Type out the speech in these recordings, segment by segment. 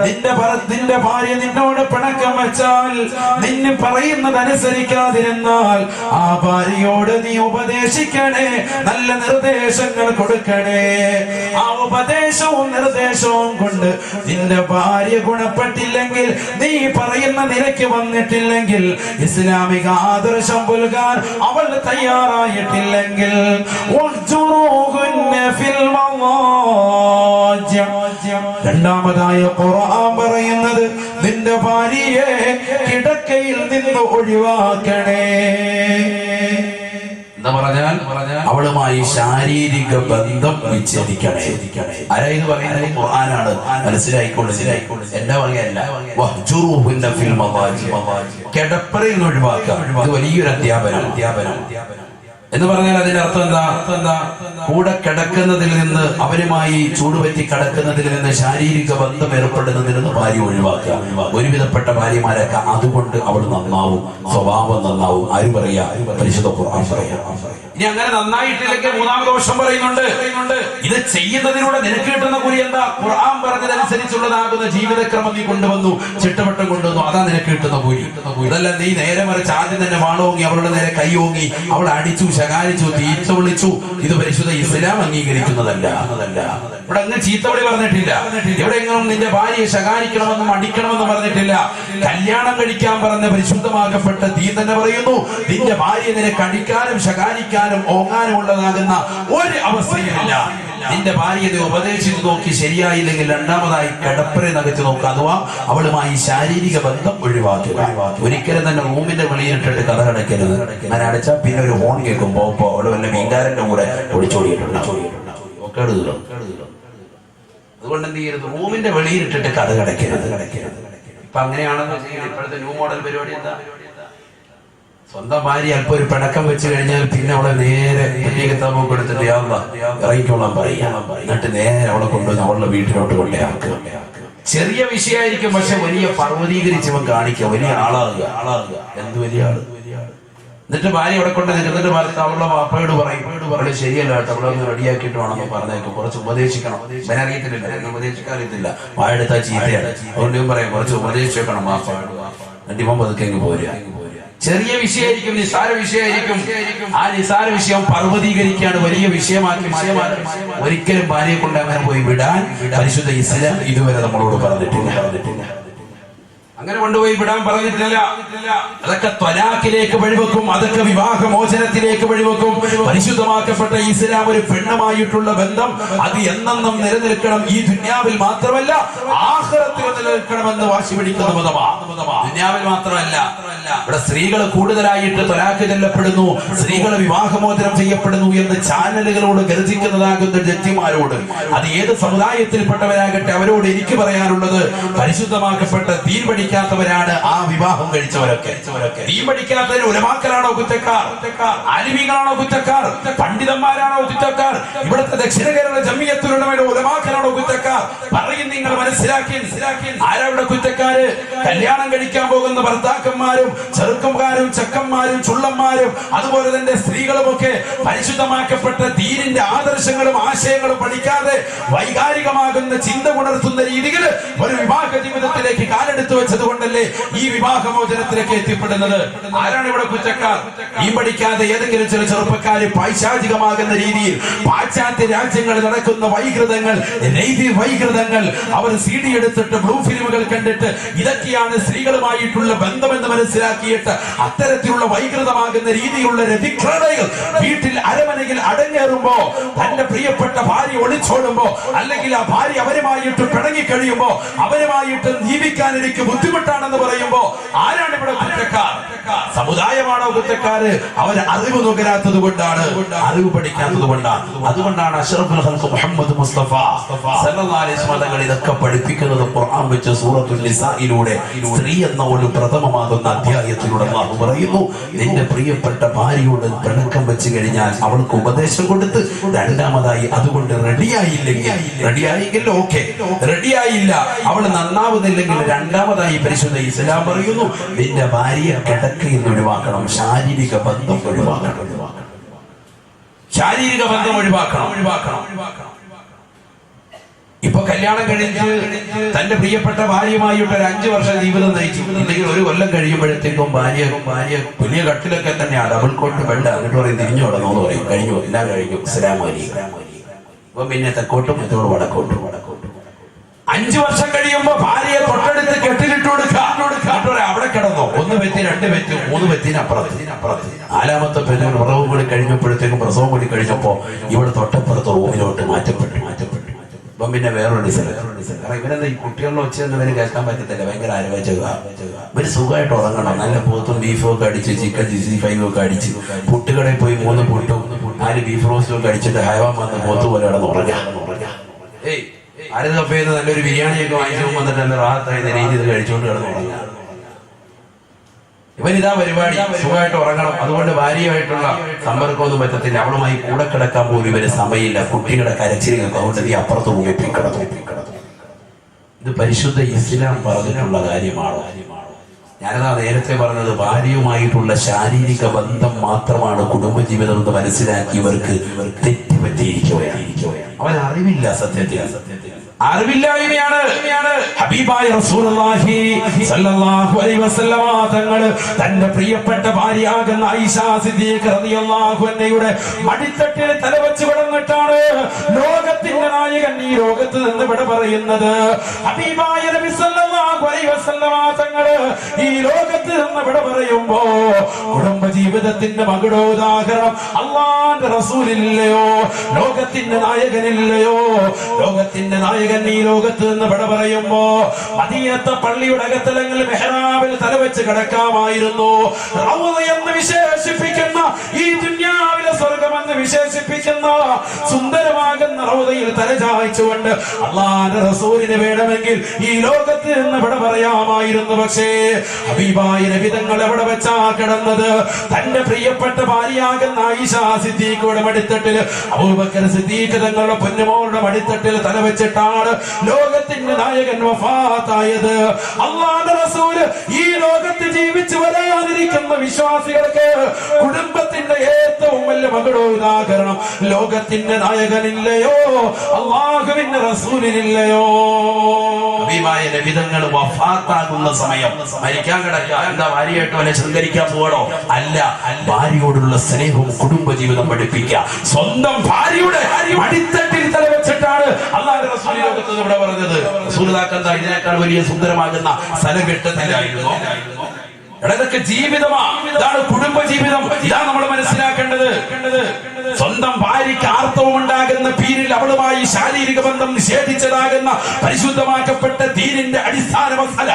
നിന്റെ ഭാര്യ നിന്നോട് പിണക്കം വെച്ചാൽ, നിന്നെ പറയുന്നത് അനുസരിക്കാതിരുന്നാൽ ആ ഭാര്യയോട് നീ ഉപദേശിക്കണേ, നല്ല നിർദ്ദേശങ്ങൾ കൊടുക്കണേ. ആ ഉപദേശവും നിർദ്ദേശവും കൊണ്ട് നിന്റെ ഭാര്യ ഗുണപ്പെട്ടില്ലെങ്കിൽ, നീ പറയുന്ന നിലയ്ക്ക് വന്നിട്ടില്ലെങ്കിൽ, ഇസ്ലാമിക ആദർശം പുൽകാൻ അവൾ തയ്യാറായിട്ടില്ലെങ്കിൽ, രണ്ടാമതായ ഖുർആൻ പറയുന്നത് നിന്റെ ഭാര്യയെ കിടക്കയിൽ നിന്ന് ഒഴിവാക്കണേ എന്ന് പറഞ്ഞാൽ അവളുമായി ശാരീരിക ബന്ധം വിച്ഛേദിക്കണേ. ആരായത് പറയുന്നത്? ഖുർആനാണ്. മനസ്സിലായിക്കോളൂ. എന്റെ വകയല്ല. കിടപ്പറയിൽ നിന്ന് ഒഴിവാക്കുക. ഇത് വലിയൊരു അധ്യാപനം എന്ന് പറഞ്ഞാൽ അതിന്റെ അർത്ഥം എന്താ? കൂടെ കിടക്കുന്നതിൽ നിന്ന്, അവരുമായി ചൂടുപറ്റി കിടക്കുന്നതിൽ നിന്ന്, ശാരീരിക ബന്ധം ഏർപ്പെടുന്നതിൽ നിന്ന് ഭാര്യ ഒഴിവാക്കുക. ഒരുവിധപ്പെട്ട ഭാര്യമാരൊക്കെ അതുകൊണ്ട് അവൾ നന്നാവും, സ്വഭാവം നന്നാവും. ആര് പറയാ? പരിശുദ്ധ ഖുർആൻ പറയാ. ഇനി അങ്ങനെ നന്നായിട്ടില്ലെങ്കിൽ മൂന്നാമത്തെ വർഷം പറയുന്നുണ്ട്, ഇത് ചെയ്യുന്നതിലൂടെ നിനക്ക് കിട്ടുന്ന കൂലി എന്താ? ഖുർആൻ പറഞ്ഞതനുസരിച്ചുള്ളതാകുന്ന ജീവിതക്രമം നീ കൊണ്ടുവന്നു, ചിട്ടവട്ടം കൊണ്ടുവന്നു, അതാ നിനക്ക് കിട്ടുന്ന കൂലി. ഇതല്ല നീ നേരെ മറിച്ച് ആദ്യം തന്നെ വാണോങ്ങി, അവളുടെ നേരെ കൈ ഓങ്ങി, അവൾ അടിച്ചു, ശകാരിച്ചു, തീറ്റ വിളിച്ചു. ഇത് പരിശുദ്ധ ഇസ്ലാം അംഗീകരിക്കുന്നതല്ല. ഇവിടെ അങ്ങ് ചീത്തവിളി പറഞ്ഞിട്ടില്ല. എവിടെയെങ്കിലും നിന്റെ ഭാര്യയെ ശകാരിക്കണമെന്നും അടിക്കണമെന്നും പറഞ്ഞിട്ടില്ല. കല്യാണം കഴിക്കാൻ പറഞ്ഞ പരിശുദ്ധമാക്കപ്പെട്ട ദീൻ തന്നെ പറയുന്നു, നിന്റെ ഭാര്യയെ നിനക്ക് അടിക്കാനും ശകാരിക്കാനും ഓങ്ങാനും ഉള്ളതാകുന്ന ഒരു അവസ്ഥയുമില്ല. നിന്റെ ഭാര്യയെ ഉപദേശിച്ചു നോക്കി ശരിയായില്ലെങ്കിൽ രണ്ടാമതായി കിടപ്പറെ നകച്ചു നോക്കുക, അഥവാ അവളുമായി ശാരീരിക ബന്ധം ഒഴിവാക്കുക. ഒരിക്കലും തന്നെ റൂമിന്റെ വെളിയിലിട്ടിട്ട് കഥ അടയ്ക്കരുത്. അങ്ങനെ അടച്ചാൽ പിന്നെ ഒരു ഫോൺ കേൾക്കുമ്പോ അവള് വല്ല മീൻകാരന്റെ കൂടെ ഒളിച്ചോടിയിട്ടുണ്ടാവും. അതുകൊണ്ട് എന്ത് ചെയ്യരുത്? റൂമിന്റെ വെളിയിലിട്ടിട്ട് കഥ അടയ്ക്കരുത്. ഇപ്പൊ അങ്ങനെയാണെന്ന് ഇപ്പോഴത്തെ ന്യൂ മോഡൽ പരിപാടി എന്താ? സ്വന്തം ഭാര്യ അല്പം ഒരു പിണക്കം വെച്ച് കഴിഞ്ഞാൽ പിന്നെ അവളെ നേരെ കിതാബൊക്കെ എടുത്തിട്ട് ഇറങ്ങിക്കോളാൻ പറയാം. എന്നിട്ട് നേരെ അവളെ കൊണ്ടുവന്ന് അവളുടെ വീട്ടിലോട്ട് കൊണ്ടേയാക്കുക. ചെറിയ വിഷയമായിരിക്കും, പക്ഷെ വലിയ പർവ്വതീകരിച്ചവൻ കാണിക്കുക, വലിയ ആളാകുക. എന്ത് വലിയ ആള്? എന്നിട്ട് ഭാര്യ അവിടെ കൊണ്ട് നിന്നിട്ട് അവളുടെ വാപ്പയോട് പറയും, അവള് ശരിയല്ല കേട്ടോ, അവളെ ഒന്ന് റെഡിയാക്കിയിട്ട് വേണമെന്ന് പറഞ്ഞേക്കും, കുറച്ച് ഉപദേശിക്കണം. ഇവൻ അറിയത്തില്ല, എന്നെ ഉപദേശിക്കാൻ അറിയത്തില്ല, വായെടുത്താൽ ചീത്തയാണ്. അതുകൊണ്ട് ഇവൻ പറയാം കുറച്ച് ഉപദേശിച്ചു വെക്കണം വാപ്പയോട്. എന്നിട്ട് ഇവൻ പതുക്കെ പോരുക. ചെറിയ വിഷയമായിരിക്കും, നിസാര വിഷയമായിരിക്കും. ആ നിസാര വിഷയം പർവ്വതീകരിക്കുകയാണ്, വലിയ വിഷയമാക്കി. ഒരിക്കലും ഭാര്യയെ കൊണ്ട് അങ്ങനെ പോയി വിടാൻ പരിശുദ്ധ ഇസ്ലാം ഇതുവരെ നമ്മളോട് പറഞ്ഞിട്ടില്ല. അങ്ങനെ കൊണ്ടുപോയി വിടാൻ പറഞ്ഞിട്ടില്ല. അതൊക്കെ ത്വലാഖിലേക്ക് വഴിവെക്കും, അതൊക്കെ വിവാഹമോചനത്തിലേക്ക് വഴിവെക്കും. പരിശുദ്ധമാക്കപ്പെട്ട ഇസ്ലാം ഒരു പെണ്ണുമായിട്ടുള്ള ബന്ധം അത് എന്നെന്നും നിലനിൽക്കണം. ഈ ദുനിയാവിൽ മാത്രമല്ല ആഖിറത്തിൽ നിലനിൽക്കണമെന്ന് വാശി പിടിക്കുന്ന മതമാണ്. ദുനിയാവിൽ മാത്രമല്ല, ഇവിടെ സ്ത്രീകൾ കൂടുതലായിട്ട് ത്വലാഖ് ചെല്ലപ്പെടുന്നു, സ്ത്രീകൾ വിവാഹമോചനം ചെയ്യപ്പെടുന്നു എന്ന് ചാനലുകളോട് ഗർജിക്കുന്നതാകുന്ന ജഡ്ജിമാരോട്, അത് ഏത് സമുദായത്തിൽപ്പെട്ടവരാകട്ടെ, അവരോട് എനിക്ക് പറയാനുള്ളത്, പരിശുദ്ധമാക്കപ്പെട്ട ദീൻ പഠിക്കാത്തവരാണ് ആ വിവാഹം കഴിച്ചവരൊക്കെ. ദീൻ പഠിക്കാത്തവര് ഉലമാക്കളാണോ കുറ്റക്കാർ? ആലിമീങ്ങളാണോ കുറ്റക്കാർ? പണ്ഡിതന്മാരാണോ കുറ്റക്കാർ? ഇവിടുത്തെ ദക്ഷിണ കേരള ജമിയത്തുലമയുടെ ഉലമാക്കളാണോ കുറ്റക്കാർ? പറയും നിങ്ങൾ മനസ്സിലാക്കി. ആരവിടെ കുറ്റക്കാര്? കല്യാണം കഴിക്കാൻ പോകുന്ന ഭർത്താക്കന്മാരും ചെറുക്കന്മാരും ചെക്കന്മാരും ചുള്ളന്മാരും അതുപോലെ തന്നെ സ്ത്രീകളുമൊക്കെ പരിശുദ്ധമാക്കപ്പെട്ട ദീനിന്റെ ആദർശങ്ങളും ആശയങ്ങളും പഠിക്കാതെ വൈകാരികമാകുന്ന ചിന്ത ഉണർത്തുന്ന രീതിയിൽ ഒരു വിവാഹ ജീവിതത്തിലേക്ക് കാലെടുത്തു വെച്ചത് കൊണ്ടല്ലേ ഈ വിവാഹമോചനത്തിലേക്ക് എത്തിപ്പെടുന്നത്. ആരാണ് ഇവിടെ കുറ്റക്കാർ? ഈ പഠിക്കാതെ ഏതെങ്കിലും ചില ചെറുപ്പക്കാര് പൈശാചികമാകുന്ന രീതിയിൽ പാശ്ചാത്യ രാജ്യങ്ങളിൽ നടക്കുന്ന വൈകൃതങ്ങൾ, വൈകൃതങ്ങൾ അവർ CD എടുത്തിട്ട് ബ്ലൂ ഫിലിമുകൾ കണ്ടിട്ട് ഇതൊക്കെയാണ് സ്ത്രീകളുമായിട്ടുള്ള ബന്ധമെന്ന് മനസ്സിലാക്കിയിട്ട് അത്തരത്തിലുള്ള വൈകൃതമാകുന്ന രീതിയിലുള്ള രതിക്രമകൾ വീട്ടിൽ അരമനയിൽ അടങ്ങേറുമ്പോ, തന്റെ പ്രിയപ്പെട്ട ഭാര്യ ഒളിച്ചോടുമ്പോ, അല്ലെങ്കിൽ ആ ഭാര്യ അവരുമായിട്ട് പിണങ്ങിക്കഴിയുമ്പോ, അവരുമായിട്ട് ജീവിക്കാൻ എനിക്ക് ബുദ്ധിമുട്ടാണെന്ന് പറയുമ്പോ ആരാണ് ഇവിടെ കുറ്റക്കാർ? സമുദായമാണോ കുറ്റക്കാര്? അവർ അറിവ് നുകരാത്തത് കൊണ്ടാണ്, അറിവ് പഠിക്കാത്തത് കൊണ്ടാണ്. അതുകൊണ്ടാണ് അഷ്റഫുൽ ഖൽഖ് മുഹമ്മദ് മുസ്തഫ സല്ലല്ലാഹു അലൈഹി വസല്ലം ഇതൊക്കെ പഠിപ്പിക്കുന്നത് ഖുർആൻ വെച്ച സൂറത്തുൽ നിസായിലൂടെ. സ്ത്രീ എന്ന ഒരു പ്രഥമമാകുന്ന അധ്യായത്തിലൂടെ അല്ലാഹു പറയുന്നു, നിന്റെ പ്രിയപ്പെട്ട ഭാര്യയോട് പിണക്കം വെച്ച് കഴിഞ്ഞാൽ അവൾക്ക് ഉപദേശം കൊടുത്ത്, രണ്ടാമതായി അതുകൊണ്ട് റെഡിയായില്ലെങ്കിൽ ഓക്കെ, റെഡിയായില്ല, അവൾ നന്നാവുന്നില്ലെങ്കിൽ രണ്ടാമതായി പരിശുദ്ധ ഇസ്ലാം പറയുന്നു, നിന്റെ ഭാര്യയെ കിടക്കയിൽ ഒഴിവാക്കണം, ശാരീരിക ബന്ധം ഒഴിവാക്കണം. ഇപ്പൊ കല്യാണം കഴിഞ്ഞ് തന്റെ പ്രിയപ്പെട്ട ഭാര്യയുമായിട്ട് ഒരു 5 വർഷം ജീവിതം നയിച്ചു. ഇല്ലെങ്കിൽ 1 കൊല്ലം കഴിയുമ്പോഴത്തേക്കും ഭാര്യ വലിയ കട്ടിലൊക്കെ തന്നെയാണ്, ഡബിൾ കോട്ട് ബെഡ്. എന്നിട്ട് പറയും തിരിഞ്ഞു കിടന്നോന്ന് പറയും, കഴിഞ്ഞു എല്ലാം കഴിഞ്ഞു, അസ്സലാമു അലൈക്കും. ഇപ്പൊ പിന്നെ തെക്കോട്ടും ഇതോട് വടക്കോട്ടും 5 വർഷം കഴിയുമ്പോ ഭാര്യയെ തൊട്ടടുത്ത് കെട്ടിലിട്ട് കൊടുക്കുക. അവിടെ കിടന്നോ, 1 പെറ്റി 2 പെറ്റി 3 പെറ്റിന് അപ്പുറത്ത് 4ാമത്തെ പെണ്ണിന് പ്രസവം കൂടി കഴിഞ്ഞപ്പോഴത്തേക്കും പ്രസവം കൂടി കഴിഞ്ഞപ്പോ ഇവിടെ തൊട്ടപ്പുറത്ത് റൂമിലോട്ട് മാറ്റപ്പെട്ടു. ഇപ്പം പിന്നെ വേറൊരു സ്ഥലം. കാരണം ഇവരെന്താ ഈ കുട്ടികളിൽ വെച്ചെന്ന് ഇവന് കേൾക്കാൻ പറ്റത്തില്ല, ഭയങ്കര ആരോഗ്യ. ഇവര് സുഖമായിട്ട് ഉറങ്ങണം, നല്ല പോത്തും ബീഫും ഒക്കെ അടിച്ച്, ചിക്കൻ 65 ഒക്കെ അടിച്ച്, പുട്ടുകടയിൽ പോയി 3 പുട്ടും 4 ബീഫ് റോസ്റ്റും ഒക്കെ അടിച്ചിട്ട് ഹൈവാൻ വന്ന് പോത്ത് പോലെ കിടന്ന് ഉറങ്ങാം. ഏയ് ആരും കപ്പയെന്ന് നല്ലൊരു ബിരിയാണിയൊക്കെ വാങ്ങിച്ചു വന്നിട്ട് നല്ല റാഹത്തായി രീതി ഇത് കഴിച്ചുകൊണ്ട് കിടന്ന് ഉറങ്ങാം. ഇവനിതാ പരിപാടി, സുഖമായിട്ട് ഉറങ്ങണം. അതുകൊണ്ട് ഭാര്യയായിട്ടുള്ള സമ്പർക്കമൊന്നും പറ്റത്തില്ല, അവളുമായി കൂടെ കിടക്കാൻ പോലും ഇവര് സമയമില്ല. കുട്ടികളുടെ കരച്ചിലുകൾക്ക് അതുകൊണ്ട് ഈ അപ്പുറത്ത് മുങ്ങിപ്പിക്കിടന്നു. ഇത് പരിശുദ്ധ ഇസ്ലാം പറഞ്ഞിട്ടുള്ള കാര്യമാണോ? ഞാനതാ നേരത്തെ പറഞ്ഞത്, ഭാര്യയുമായിട്ടുള്ള ശാരീരിക ബന്ധം മാത്രമാണ് കുടുംബജീവിതം എന്ന് മനസ്സിലാക്കി ഇവർക്ക് തെറ്റുപറ്റിയിരിക്കുകയാണ്. അവൻ അറിവില്ല, സത്യത്തിൽ അറിവില്ലായ്മയാണ്. ഹബീബായ റസൂലുള്ളാഹി സ്വല്ലല്ലാഹു അലൈഹി വസല്ലമ തങ്ങൾ തന്റെ പ്രിയപ്പെട്ട ഭാര്യയാകുന്ന ആയിഷ സിദ്ദീഖ റളിയല്ലാഹു അൻഹയുടെ മടിത്തട്ടിൽ തലവെച്ച് കിടന്നിട്ടാണ് ലോകത്തിന്റെ നായകൻ ഈ ലോകത്ത് നിന്ന് വിട പറയുന്നത്. ഹബീബായ നബി സ്വല്ലല്ലാഹു അലൈഹി വസല്ലമ തങ്ങൾ ഈ ലോകത്ത് നിന്ന് വിട പറയുമ്പോ കുടുംബ ജീവിതത്തിന്റെ മകുടോദാഹരണം അല്ലാഹുവിന്റെ റസൂലില്ലയോ, ലോകത്തിന്റെ നായകനില്ലയോ? ലോകത്തിന്റെ നായകൻ ഈ ലോകത്ത് നിന്ന് വിട പറയുമ്പോ മദീനത്തെ പള്ളിയുടെ അകത്തലങ്ങളിൽ മെഹ്റാബിൽ തലവെച്ച് കിടക്കാമായിരുന്നു. റൗള എന്ന് വിശേഷിപ്പിക്കുന്ന, ഈ ദുനിയാവിലെ സ്വർഗമെന്ന് വിശേഷിപ്പിക്കുന്ന സുന്ദരമാകുന്ന റൗളയിൽ തലചായ്ച്ചുകൊണ്ട് അല്ലാഹുവിന്റെ റസൂലിനെ വേണമെങ്കിൽ ഈ ലോകത്ത് നിന്ന് വിട പറയാമായിരുന്നു. പക്ഷേ ഹബീബായ നബി തങ്ങൾ എവിടെ വെച്ചാ കിടന്നത്? തന്റെ പ്രിയപ്പെട്ട ഭാര്യയാകുന്ന ആയിഷ സിദ്ദീഖയുടെ മടിത്തട്ടിൽ, അബൂബക്കർ സിദ്ദീഖ് തങ്ങളുടെ പൊന്നുമോളുടെ മടിത്തട്ടിൽ തലവെച്ചിട്ടാണ് ലോകത്തിന്റെ നായകൻ വഫാത്തായത്. അല്ലാഹുവിന്റെ റസൂൽ ഈ ലോകത്ത് ജീവിച്ചു വരാനിരിക്കുന്ന വിശ്വാസികൾക്ക് കുടുംബത്തിന്റെ ഏറ്റവും വലിയ മകുടോദാഹരണം ലോകത്തിന്റെ നായകനില്ലയോ, അല്ലാഹുവിന്റെ റസൂലിനില്ലയോ? ഹബീബായ നബി തങ്ങൾ വഫാത്താകുന്ന സമയം മരിക്കാൻ കിടക്കുക. എന്താ ഭാര്യയായിട്ട് വല്ല ശൃംഗരിക്കാൻ പോകണോ? അല്ല, ഭാര്യയോടുള്ള സ്നേഹവും കുടുംബജീവിതം പഠിപ്പിക്കുക. സ്വന്തം ഭാര്യയുടെ അടിത്തട്ടിൽ തലവെച്ചിട്ടാണ് അല്ലാഹുവിന്റെ റസൂൽ ലോകത്ത് ഇവിടെ പറഞ്ഞത്. റസൂലുള്ളാഹിക്ക് ഇതിനേക്കാൾ വലിയ സുന്ദരമാകുന്ന സ്ഥലം കിട്ടത്തില്ലായിരുന്നു. ഇതൊക്കെ ജീവിതമാണ്, ഇതാണ് കുടുംബ ജീവിതം. ഇതാണ് നമ്മൾ മനസ്സിലാക്കേണ്ടത്. സ്വന്തം ഭാര്യയ്ക്ക് ആർത്തവം ഉണ്ടാകുന്ന പേരിൽ അവളുമായി ശാരീരിക ബന്ധം നിഷേധിച്ചതാകുന്ന പരിശുദ്ധമാക്കപ്പെട്ട ദീനിന്റെ അടിസ്ഥാന മസല,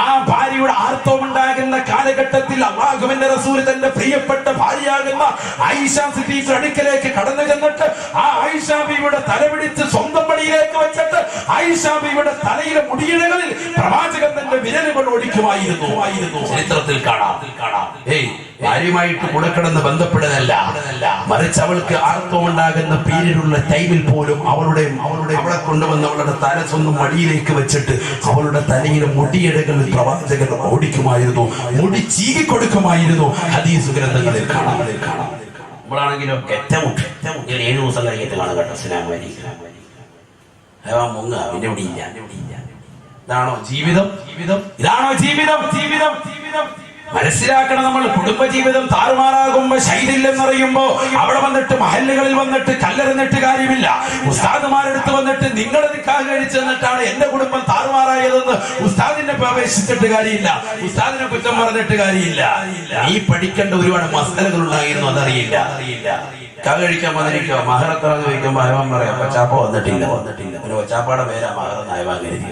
ആ ഭാര്യയുടെ ആർത്തവം ഉണ്ടാകുന്ന കാലഘട്ടത്തിൽ അല്ലാഹുവിന്റെ റസൂൽ തന്റെ പ്രിയപ്പെട്ട ഭാര്യയാകുന്ന ആയിഷ സിദ്ദീഖ അടുക്കലേക്ക് കടന്നു ചെന്നിട്ട് ആ ആയിഷ ബീവിയുടെ തലപിടിച്ച് സ്വന്തം പടിയിലേക്ക് വെച്ചിട്ട് ആയിഷ ബീവിയുടെ തലയിലെ മുടിയിഴകളിൽ പ്രവാചകൻ തന്റെ വിരലുകൾ ഒടിക്കുമായിരുന്നു. ചരിത്രത്തിൽ കാണാം. ഭാര്യയുമായിട്ട് കൂടെ കിടന്ന് ബന്ധപ്പെടുന്നതല്ല, മറിച്ച് അവൾക്ക് ആർത്തവം ഉണ്ടാകുന്ന പേരിലുള്ള ടൈമിൽ പോലും അവളെ കൊണ്ടുവന്ന് അവളുടെ തല സ്വന്തം മടിയിലേക്ക് വെച്ചിട്ട് അവളുടെ തലയിലെ മുടിയിഴകളിൽ പ്രവാചകൻ ഓടിക്കുമായിരുന്നു, മുടി ചീകി കൊടുക്കുമായിരുന്നു. ഹദീസ് ഗ്രന്ഥങ്ങളിൽ കാണാം. നമ്മളാണെങ്കിലും ഏറ്റവും 7 ദിവസം കഴിഞ്ഞിട്ട് കാണും കേട്ടോ. അസ്സലാമു അലൈക്കും മുങ്ങ പിന്നെ ഇവിടെ ഇല്ല. ഇതാണോ ജീവിതം? ഇതാണോ ജീവിതം? മനസ്സിലാക്കണം. നമ്മൾ കുടുംബജീവിതം താറുമാറാകുമ്പോ ശൈലില്ലെന്നറിയുമ്പോ അവിടെ വന്നിട്ട് മഹല്ലുകളിൽ വന്നിട്ട് കല്ലെറിഞ്ഞിട്ട് കാര്യമില്ല. ഉസ്താദുമാരെടുത്ത് വന്നിട്ട് നിങ്ങൾ നിക്കാഹ് കഴിച്ചു തന്നിട്ടാണ് എന്റെ കുടുംബം താറുമാറായതെന്ന് ഉസ്താദിനെ പ്രവേശിച്ചിട്ട് കാര്യമില്ല, ഉസ്താദിനെ കുറ്റം പറഞ്ഞിട്ട് കാര്യമില്ല. ഈ പഠിക്കേണ്ട ഒരുപാട് മസലകൾ ഉണ്ടായിരുന്നു, അതറിയില്ല. നിക്കാഹ് കഴിക്കാൻ വന്നിരിക്കുക, മഹറത്ര ചോദിക്കുമ്പോ അയവാൻ പറയാം ചാപ്പ വന്നിട്ടില്ല. പിന്നെ ചാപ്പാടെ പേരാ മഹറെന്ന് അയവാൻ കരുതി.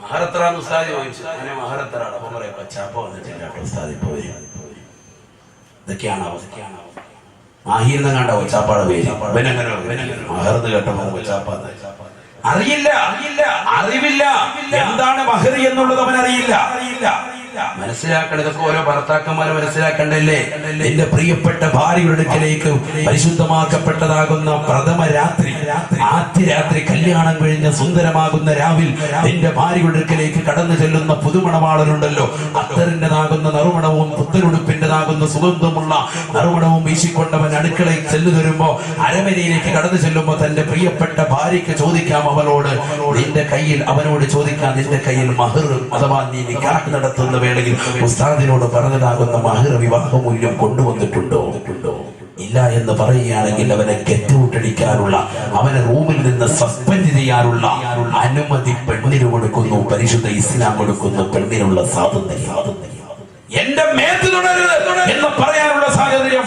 മഹറത്രാന്ന് ഉസ്താദ് ചോദിച്ചു, അങ്ങനെ മഹറത്രാണ്. അപ്പൊ പറയാം ചാപ്പ വന്നിട്ടില്ല കേട്ടോ ഉസ്താദ്, ഇപ്പൊ വരും. ഇതൊക്കെയാണ് അവസ്ഥ. മാഹിന്ന് കണ്ട ഒച്ചാപ്പാടെ പേര് മഹർന്ന് കേട്ടപ്പോ ഒച്ചാപ്പ. അറിയില്ല, അറിവില്ല എന്താണ് മഹർ എന്നുള്ളത് അവൻ അറിയില്ല. മനസ്സിലാക്കണം. ഇതൊക്കെ ഓരോ ഭർത്താക്കന്മാരെ മനസ്സിലാക്കണ്ടല്ലേ. എന്റെ പ്രിയപ്പെട്ട ഭാര്യയുടെ അടുക്കലേക്ക് പരിശുദ്ധമാക്കപ്പെട്ടതാകുന്ന പ്രഥമ രാത്രി, ആദ്യ രാത്രി, കല്യാണം കഴിഞ്ഞ സുന്ദരമാകുന്ന രാവിൽ എന്റെ ഭാര്യയുടെ അടുക്കലേക്ക് കടന്നു ചെല്ലുന്ന പുതുമണവാളനുണ്ടല്ലോ, അത്തറിൻ്റെതാകുന്ന നറുമണവും പുത്തനുടുപ്പിൻ്റെതാകുന്ന സുഗന്ധമുള്ള നറുമണവും വീശിക്കൊണ്ടവൻ അടുക്കളയിൽ ചെല്ലു വരുമ്പോ, അരമനയിലേക്ക് കടന്നു ചെല്ലുമ്പോ തന്റെ പ്രിയപ്പെട്ട ഭാര്യയ്ക്ക് ചോദിക്കാം, അവളോട് നിന്റെ കയ്യിൽ, അവനോട് ചോദിക്കാം, നിന്റെ കയ്യിൽ മഹർ അഥവാ നീ നിക്കാഹ് നടത്തുന്ന വേളയിൽ ഉസ്താദിനോട് പറഞ്ഞതാകുന്ന മഹർ വിവാഹമൂല്യം കൊണ്ടുവന്നിട്ടുണ്ടോ? ഇല്ല എന്ന് പറയുകയാണെങ്കിൽ അവനെ ഗെറ്റ് ഔട്ടടിക്കാനുള്ള, അവനെ റൂമിൽ നിന്ന് സസ്പെൻഡ് ചെയ്യാനുള്ള അനുമതി പെണ്ണിന് കൊടുക്കുന്നു. പരിശുദ്ധ ഇസ്ലാം കൊടുക്കുന്നു പെണ്ണിനുള്ള സ്വാതന്ത്ര്യം. എന്റെ മേത്ത് തുടരുത് എന്ന് പറയാനുള്ള സാഹചര്യം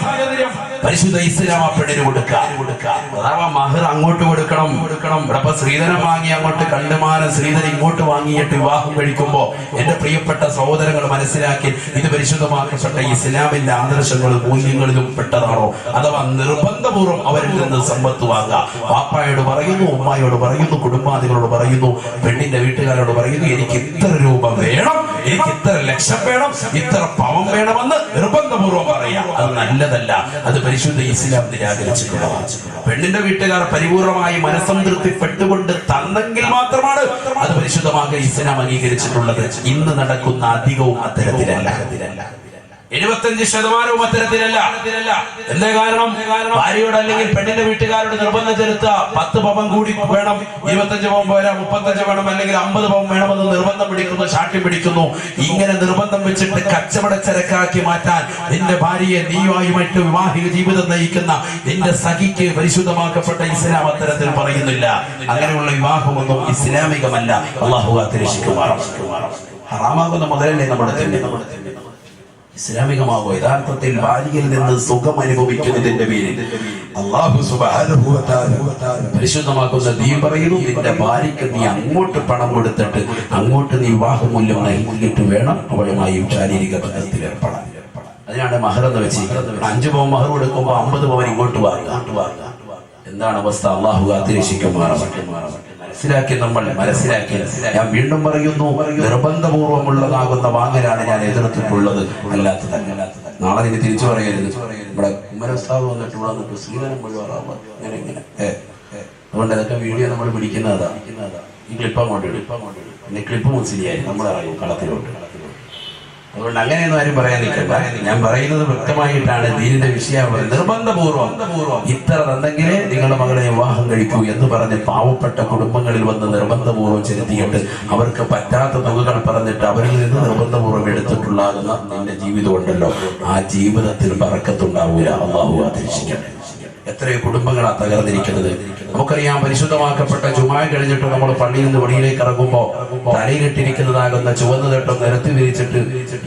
പരിശുദ്ധ ഇസ്ലാം ആ പെണ്ണിന് കൊടുക്കാം. അഥവാ മഹർ അങ്ങോട്ട് കൊടുക്കണം. ഇവിടെ ശ്രീധനം വാങ്ങി അങ്ങോട്ട് കണ്ടുമാനം ശ്രീധരൻ ഇങ്ങോട്ട് വാങ്ങിയിട്ട് വിവാഹം കഴിക്കുമ്പോ എന്റെ പ്രിയപ്പെട്ട സഹോദരങ്ങൾ മനസ്സിലാക്കി, ഇത് പരിശുദ്ധമാക്കപ്പെട്ട ഇസ്ലാമിന്റെ ആദർശങ്ങളും മൂല്യങ്ങളിലും പെട്ടതാണോ? അഥവാ നിർബന്ധപൂർവ്വം അവരിൽ നിന്ന് സമ്പത്ത് വാങ്ങുക. പാപ്പായോട് പറയുന്നു, ഉമ്മായോട് പറയുന്നു, കുടുംബാദികളോട് പറയുന്നു, പെണ്ണിന്റെ വീട്ടുകാരോട് പറയുന്നു, എനിക്ക് ഇത്ര രൂപ വേണം, എനിക്ക് ഇത്ര ലക്ഷം വേണം, ഇത്ര പവൻ വേണമെന്ന് നിർബന്ധപൂർവ്വം പറയാം. അത് നല്ലതല്ല. അത് പരിശുദ്ധ ഇസ്ലാം നിരാകരിച്ചിട്ടുള്ളതാണ്. പെണ്ണിന്റെ വീട്ടുകാർ പരിപൂർണമായി മനസ്സംതൃപ്തിപ്പെട്ടുകൊണ്ട് തന്നെങ്കിൽ മാത്രമാണ് അത് പരിശുദ്ധമാകെ ഇസ്ലാം അംഗീകരിച്ചിട്ടുള്ളത്. ഇന്ന് നടക്കുന്ന അധികവും അത്തരത്തിലല്ല. 75% അത്തരത്തിലല്ല. എന്താ കാരണം? ഭാര്യയോട് അല്ലെങ്കിൽ പെണ്ണിന്റെ വീട്ടുകാരോട് നിർബന്ധം ചെലുത്തുക, 10 പവൻ കൂടി വേണം, 25 പവൻ പോരാ, 35 വേണം, അല്ലെങ്കിൽ 50 പവൻ വേണമെന്ന് നിർബന്ധം പിടിക്കുന്നു, ശാഠ്യം പിടിക്കുന്നു. ഇങ്ങനെ നിർബന്ധം വെച്ചിട്ട് കച്ചവടച്ചരക്കാക്കി മാറ്റാൻ നിന്റെ ഭാര്യയെ നീയുമായിട്ട് വിവാഹിക ജീവിതം നയിക്കുന്ന നിന്റെ സഖിക്ക് പരിശുദ്ധമാക്കപ്പെട്ട ഇസ്ലാം അത്തരത്തിൽ പറയുന്നില്ല. അങ്ങനെയുള്ള വിവാഹമൊന്നും ഇസ്ലാമികമല്ല. അല്ലാഹു കാത്തിരക്ഷിക്കുമാറാകട്ടെ. ഹറാമാകുന്ന മുതലല്ലേ നമ്മുടെ ഇസ്ലാമികമാകോ? യഥാർത്ഥത്തിൽ ഭാര്യയിൽ നിന്ന് സുഖം അനുഭവിക്കുന്നതിന്റെ പേരിൽ അല്ലാഹു സുബ്ഹാനഹു വ തആല പരിശുദ്ധമാക്കുന്ന ദീൻ പറയുന്നു, നിന്റെ ഭാര്യയ്ക്ക് നീ അങ്ങോട്ട് പണം കൊടുത്തിട്ട് അങ്ങോട്ട് നീ വിവാഹമൂല്യം നൽകിയിട്ട് വേണം അവളുമായി ശാരീരിക ബന്ധത്തിൽ ഏർപ്പെടാൻ. അതിനാണ് മഹർ എന്ന് വെച്ചിരിക്കുന്നത്. 5 പവൻ മഹർ കൊടുക്കുമ്പോൾ 50 പവൻ ഇങ്ങോട്ട് വാങ്ങുക. എന്താണ് അവസ്ഥ? അല്ലാഹു കാത്തിരക്ഷിക്കുമാറാകട്ടെ. മനസ്സിലാക്കി ഞാൻ വീണ്ടും പറയുന്നു, നിർബന്ധപൂർവമുള്ളതാകുന്ന വാങ്ങലാണ് ഞാൻ എതിർത്തിട്ടുള്ളത്, അല്ലാത്തതല്ല. നാളെ ഇനി തിരിച്ചു പറയരുത്, ഇവിടെ ഉമ്മരസ്ഥാവ് വന്നിട്ട് ശ്രീധരം മുഴുവാറാവുക ഇങ്ങനെ. അതുകൊണ്ട് അതൊക്കെ വീഡിയോ നമ്മൾ പിടിക്കുന്നതാ. ഈ ക്ലിപ്പ് അങ്ങോട്ട് ഇടും, പിന്നെ ക്ലിപ്പ് മുസ്ലിയായി നമ്മളറിയും കളത്തിലോട്ട്. അതുകൊണ്ട് അങ്ങനെയൊന്നും ആരും പറയാൻ നിൽക്കണ്ട. ഞാൻ പറയുന്നത് വ്യക്തമായിട്ടാണ് ദീനിന്റെ വിഷയം. നിർബന്ധപൂർവ്വം ഇത്ര തന്നെങ്കിലേ നിങ്ങളുടെ മകളെ വിവാഹം കഴിക്കൂ എന്ന് പറഞ്ഞ് പാവപ്പെട്ട കുടുംബങ്ങളിൽ വന്ന് നിർബന്ധപൂർവ്വം ചെലുത്തിയിട്ട് അവർക്ക് പറ്റാത്ത തുകകൾ പറഞ്ഞിട്ട് അവരിൽ നിന്ന് നിർബന്ധപൂർവ്വം എടുത്തിട്ടുള്ളാകുന്ന നിന്റെ ജീവിതം ഉണ്ടല്ലോ, ആ ജീവിതത്തിൽ ബറക്കത്തുണ്ടാവൂല. അല്ലാഹു കാത്തിരക്ഷിക്കട്ടെ. എത്രയോ കുടുംബങ്ങളാ തകർന്നിരിക്കുന്നത്. നമുക്കറിയാം, പരിശുദ്ധമാക്കപ്പെട്ട ജുമാ കഴിഞ്ഞിട്ട് നമ്മൾ പള്ളിയിൽ നിന്ന് വെളിയിലേക്ക് ഇറങ്ങുമ്പോ തലയിലിട്ടിരിക്കുന്നതാകുന്ന ചുവന്ന തട്ടം നിരത്തി വിരിച്ചിട്ട്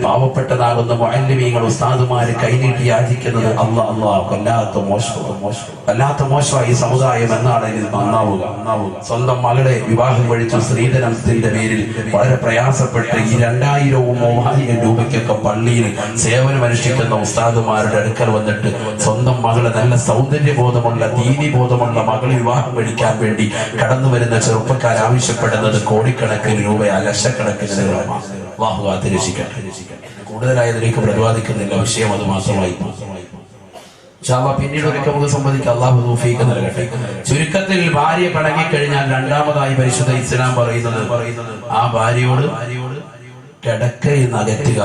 പാവപ്പെട്ടതാകുന്ന മുഅല്ലിമീങ്ങൾ ഉസ്താദുമാര് കൈനീട്ടി യാചിക്കുന്നത് വല്ലാത്ത മോശമായി ഈ സമുദായം എന്നാണ് ഇതിൽ നന്നാവുക. സ്വന്തം മകളെ വിവാഹം കഴിച്ചു സ്ത്രീധനത്തിന്റെ പേരിൽ വളരെ പ്രയാസപ്പെട്ട് ഈ 2000-ഉം 3000 രൂപയ്ക്കൊക്കെ പള്ളിയിൽ സേവനമനുഷ്ഠിക്കുന്ന ഉസ്താദുമാരുടെ അടുക്കൽ വന്നിട്ട് സ്വന്തം മകളെ, നല്ല സൗന്ദര്യബോധമുള്ള ദീനിബോധമുള്ള മകളെ വിവാഹം കഴിക്കാൻ വേണ്ടി കടന്നു വരുന്ന ചെറുപ്പക്കാർ ആവശ്യപ്പെടുന്നത് കോടിക്കണക്കിന് രൂപയാ, ലക്ഷക്കണക്കിന് രൂപമാണ്. അല്ലാഹു കാത്തിരക്ഷിക്കട്ടെ. കൂടുതലായതിലേക്ക് പ്രതിപാദിക്കുന്നില്ല, വിഷയം അത് മാത്രമായി. പിന്നീട് ഒരിക്കൽ നമുക്ക് സംബന്ധിക്കാം. അല്ലാഹു തൗഫീഖ് നൽകട്ടെ. ചുരുക്കത്തിൽ, ഭാര്യ പിണങ്ങിക്കഴിഞ്ഞാൽ രണ്ടാമതായി പരിശുദ്ധ ഇസ്ലാം പറയുന്നത് ആ ഭാര്യയോട് കിടക്കയിൽ നിന്ന് അകറ്റുക.